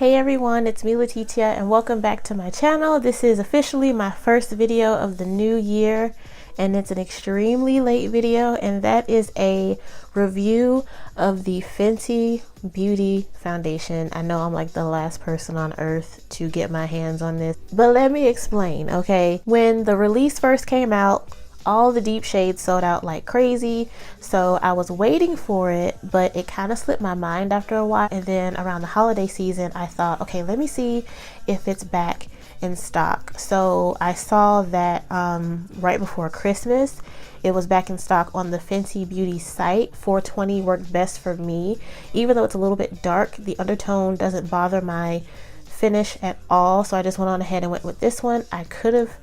Hey everyone, it's me Letitia and welcome back to my channel. This is officially my first video of the new year and it's an extremely late video, and that is a review of the Fenty Beauty Foundation. I know I'm like the last person on earth to get my hands on this, but let me explain, okay? When the release first came out, all the deep shades sold out like crazy, so I was waiting for it, but it kind of slipped my mind after a while. And then around the holiday season I thought, okay, let me see if it's back in stock. So I saw that right before Christmas it was back in stock on the Fenty Beauty site. 420 worked best for me. Even though it's a little bit dark, the undertone doesn't bother my finish at all, so I just went on ahead and went with this one. I could have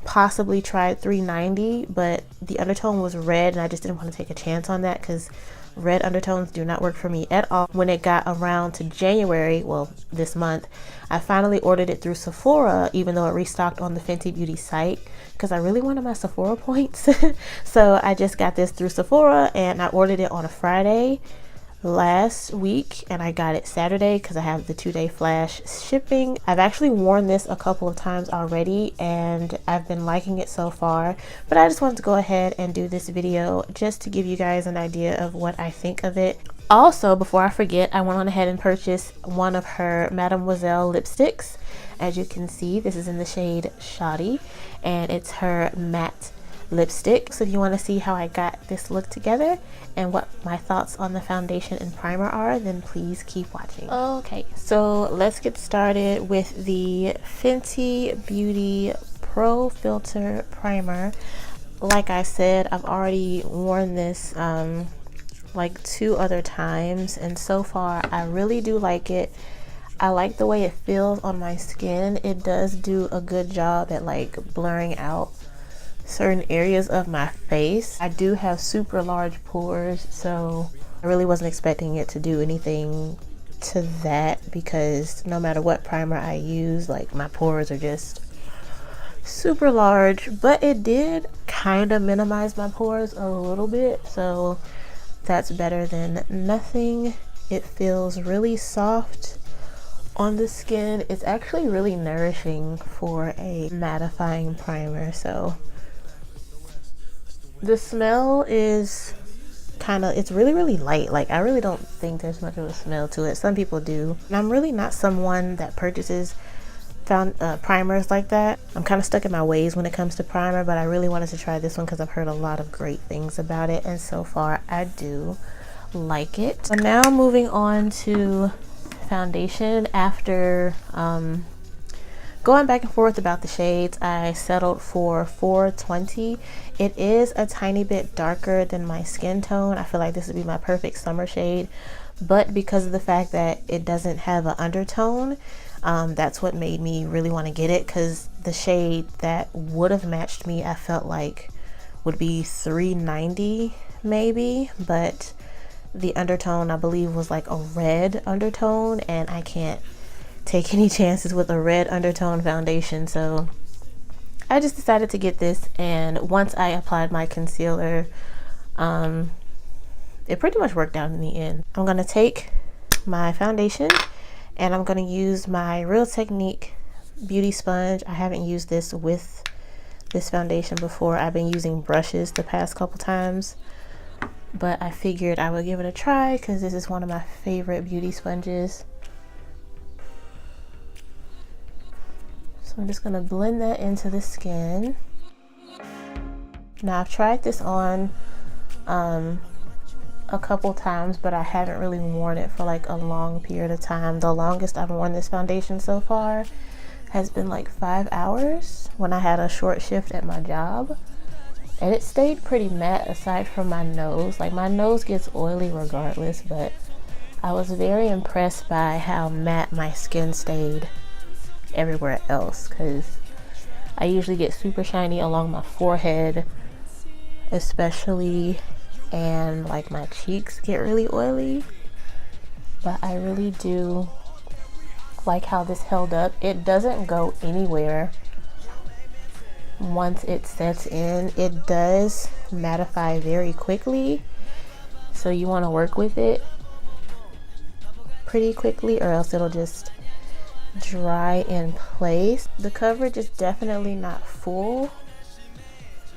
possibly tried 390, but the undertone was red and I just didn't want to take a chance on that because red undertones do not work for me at all. When it got around to January, well, this month, I finally ordered it through Sephora, even though it restocked on the Fenty Beauty site, because I really wanted my Sephora points. So I just got this through Sephora and I ordered it on a Friday last week and I got it Saturday because I have the 2-day flash shipping. I've actually worn this a couple of times already and I've been liking it so far, but I just wanted to go ahead and do this video just to give you guys an idea of what I think of it. Also, before I forget, I went on ahead and purchased one of her Mattemoiselle lipsticks. As you can see, this is in the shade Shawty and it's her matte lipstick. So if you want to see how I got this look together and what my thoughts on the foundation and primer are, then please keep watching. Okay, so let's get started with the Fenty Beauty Pro Filter Primer. Like I said, I've already worn this like 2 other times and so far I really do like it. I like the way it feels on my skin. It does do a good job at like blurring out certain areas of my face. I do have super large pores, so I really wasn't expecting it to do anything to that because no matter what primer I use, like my pores are just super large, but it did kind of minimize my pores a little bit, so that's better than nothing. It feels really soft on the skin. It's actually really nourishing for a mattifying primer. So the smell is it's really light. Like I really don't think there's much of a smell to it. Some people do. And I'm really not someone that purchases primers like that. I'm kind of stuck in my ways when it comes to primer, but I really wanted to try this one because I've heard a lot of great things about it and so far I do like it. So now moving on to foundation. After going back and forth about the shades, I settled for 420. It is a tiny bit darker than my skin tone. I feel like this would be my perfect summer shade, but because of the fact that it doesn't have an undertone, that's what made me really want to get it, because the shade that would have matched me I felt like would be 390 maybe, but the undertone I believe was like a red undertone and I can't take any chances with a red undertone foundation, so I just decided to get this. And once I applied my concealer, it pretty much worked out in the end. I'm gonna take my foundation and I'm gonna use my Real Technique beauty sponge. I haven't used this with this foundation before. I've been using brushes the past couple times, but I figured I would give it a try because this is one of my favorite beauty sponges. So I'm just going to blend that into the skin. Now I've tried this on a couple times, but I haven't really worn it for like a long period of time. The longest I've worn this foundation so far has been like 5 hours when I had a short shift at my job. And it stayed pretty matte aside from my nose. Like my nose gets oily regardless, but I was very impressed by how matte my skin stayed everywhere else, because I usually get super shiny along my forehead especially, and like my cheeks get really oily, but I really do like how this held up. It doesn't go anywhere once it sets in. It does mattify very quickly, so you want to work with it pretty quickly or else it'll just dry in place. The coverage is definitely not full.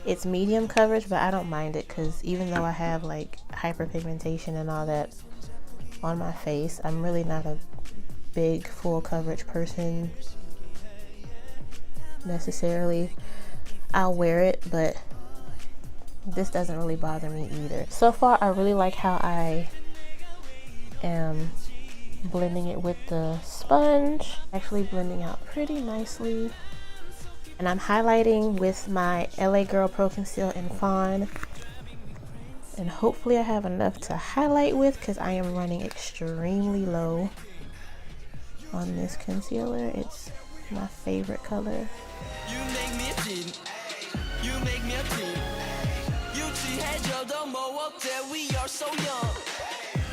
It's medium coverage, but I don't mind it because even though I have like hyperpigmentation and all that on my face, I'm really not a big full coverage person necessarily. I'll wear it, but this doesn't really bother me either. So far, I really like how I am blending it with the sponge. Actually blending out pretty nicely. And I'm highlighting with my LA Girl Pro Conceal in Fawn. And hopefully I have enough to highlight with because I am running extremely low on this concealer. It's my favorite color. You make me a teen. You make me a teen. You 지해줘도 뭐 어때? We are so young.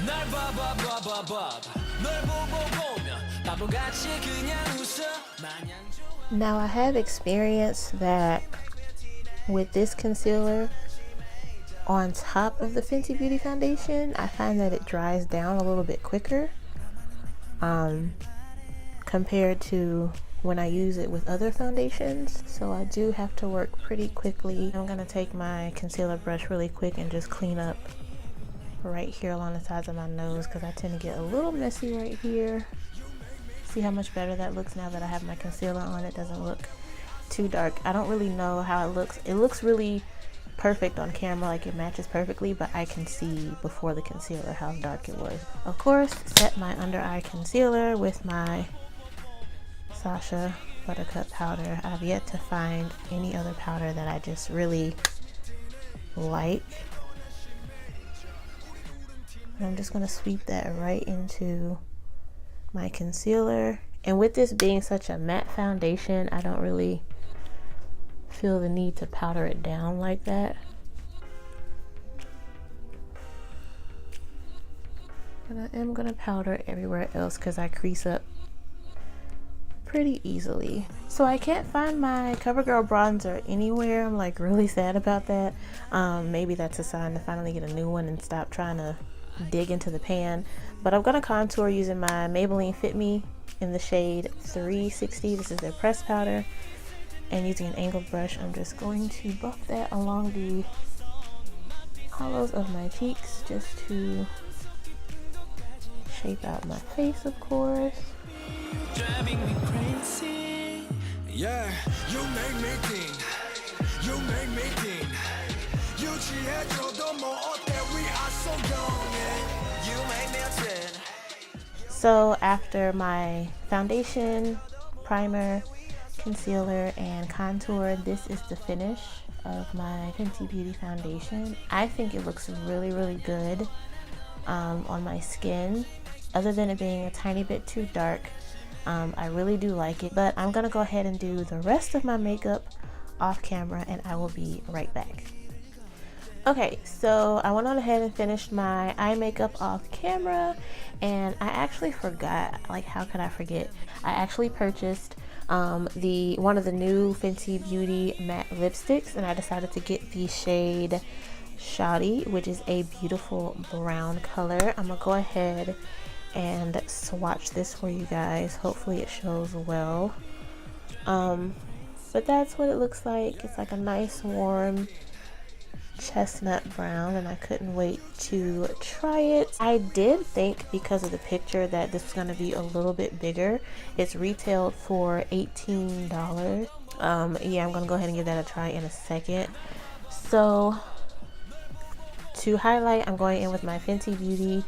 날 봐봐 봐봐 봐봐. 널 보고 보면 바보같이 그냥 웃어. Now I have experienced that with this concealer on top of the Fenty Beauty foundation, I find that it dries down a little bit quicker compared to when I use it with other foundations. So I do have to work pretty quickly. I'm gonna take my concealer brush really quick and just clean up right here along the sides of my nose because I tend to get a little messy right here. See how much better that looks now that I have my concealer on. It doesn't look too dark. I don't really know how it looks. It looks really perfect on camera, like it matches perfectly, but I can see before the concealer how dark it was. Of course, set my under eye concealer with my Sasha Buttercup powder. I've yet to find any other powder that I just really like. And I'm just gonna sweep that right into my concealer. And with this being such a matte foundation, I don't really feel the need to powder it down like that. And I am gonna powder everywhere else because I crease up pretty easily. So I can't find my CoverGirl bronzer anywhere. I'm like really sad about that. Maybe that's a sign to finally get a new one and stop trying to dig into the pan. But I'm gonna contour using my Maybelline Fit Me in the shade 360. This is their pressed powder. And using an angled brush, I'm just going to buff that along the hollows of my cheeks just to shape out my face, of course. Driving me crazy. Yeah, you make me think. You make me think. You 지해줘도 뭐 어때? We are so young. Yeah. You make me a 10. So after my foundation, primer, concealer, and contour, this is the finish of my Fenty Beauty foundation. I think it looks really good on my skin. Other than it being a tiny bit too dark, I really do like it. But I'm gonna go ahead and do the rest of my makeup off camera and I will be right back. Okay, so I went on ahead and finished my eye makeup off camera, and I actually forgot, like how could I forget? I actually purchased one of the new Fenty Beauty matte lipsticks, and I decided to get the shade Shawty, which is a beautiful brown color. I'm gonna go ahead and swatch this for you guys. Hopefully it shows well. But that's what it looks like. It's like a nice warm chestnut brown, and I couldn't wait to try it. I did think because of the picture that this was going to be a little bit bigger. It's retailed for $18. Yeah, I'm going to go ahead and give that a try in a second. So to highlight, I'm going in with my Fenty Beauty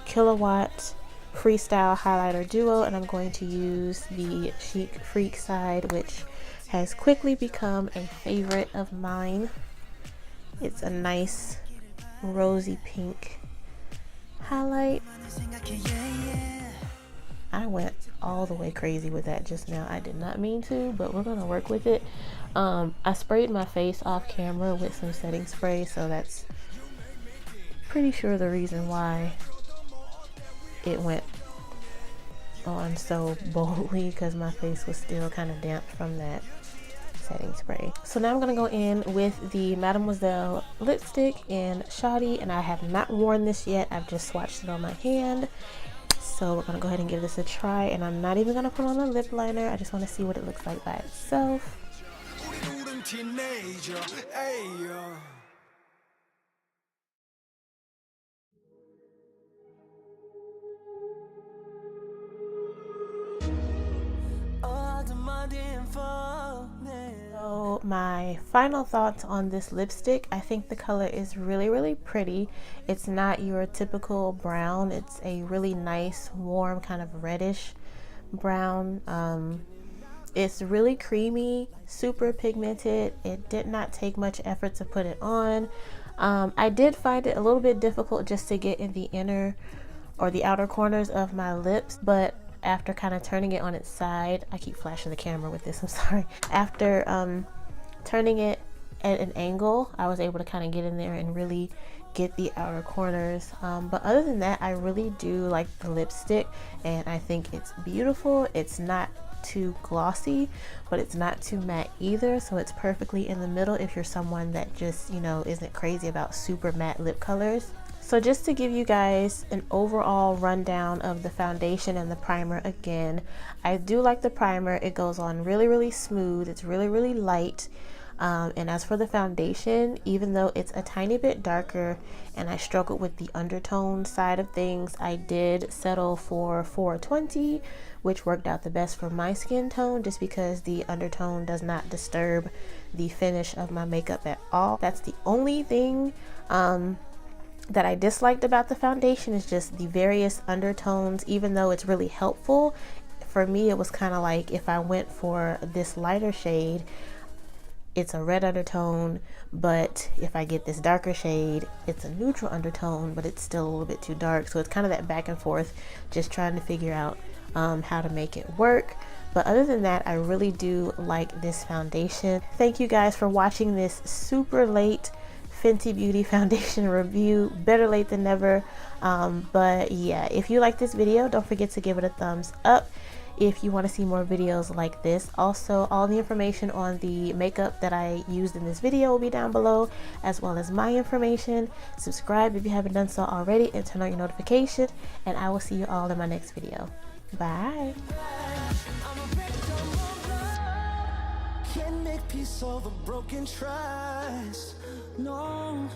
Kilowatt Freestyle Highlighter Duo, and I'm going to use the Chic Freak side, which has quickly become a favorite of mine. It's a nice rosy pink highlight. I went all the way crazy with that just now. I did not mean to, but we're gonna work with it. I sprayed my face off camera with some setting spray, so that's pretty sure the reason why it went on so boldly, because my face was still kind of damp from that setting spray. So now I'm gonna go in with the Mattemoiselle lipstick in Shawty, and I have not worn this yet. I've just swatched it on my hand. So we're gonna go ahead and give this a try, and I'm not even gonna put on a lip liner. I just want to see what it looks like by itself. So my final thoughts on this lipstick, I think the color is really pretty. It's not your typical brown. It's a really nice, warm, kind of reddish brown. It's really creamy, super pigmented. It did not take much effort to put it on. I did find it a little bit difficult just to get in the inner or the outer corners of my lips, but after kind of turning it on its side, I keep flashing the camera with this, I'm sorry. After turning it at an angle, I was able to kind of get in there and really get the outer corners. But other than that, I really do like the lipstick, and I think it's beautiful. It's not too glossy, but it's not too matte either, so it's perfectly in the middle if you're someone that just, you know, isn't crazy about super matte lip colors. So just to give you guys an overall rundown of the foundation and the primer again, I do like the primer. It goes on really smooth. It's really light. And as for the foundation, even though it's a tiny bit darker and I struggled with the undertone side of things, I did settle for 420, which worked out the best for my skin tone just because the undertone does not disturb the finish of my makeup at all. That's the only thing that I disliked about the foundation, is just the various undertones. Even though it's really helpful, for me it was kind of like if I went for this lighter shade, it's a red undertone, but if I get this darker shade, it's a neutral undertone, but it's still a little bit too dark. So it's kind of that back and forth, just trying to figure out how to make it work. But other than that, I really do like this foundation. Thank you guys for watching this super late Fenty Beauty foundation review. Better late than never. But yeah, if you like this video, don't forget to give it a thumbs up if you want to see more videos like this. Also, all the information on the makeup that I used in this video will be down below, as well as my information. Subscribe if you haven't done so already, and turn on your notifications, and I will see you all in my next video. Bye. Can't make peace over broken trust. No,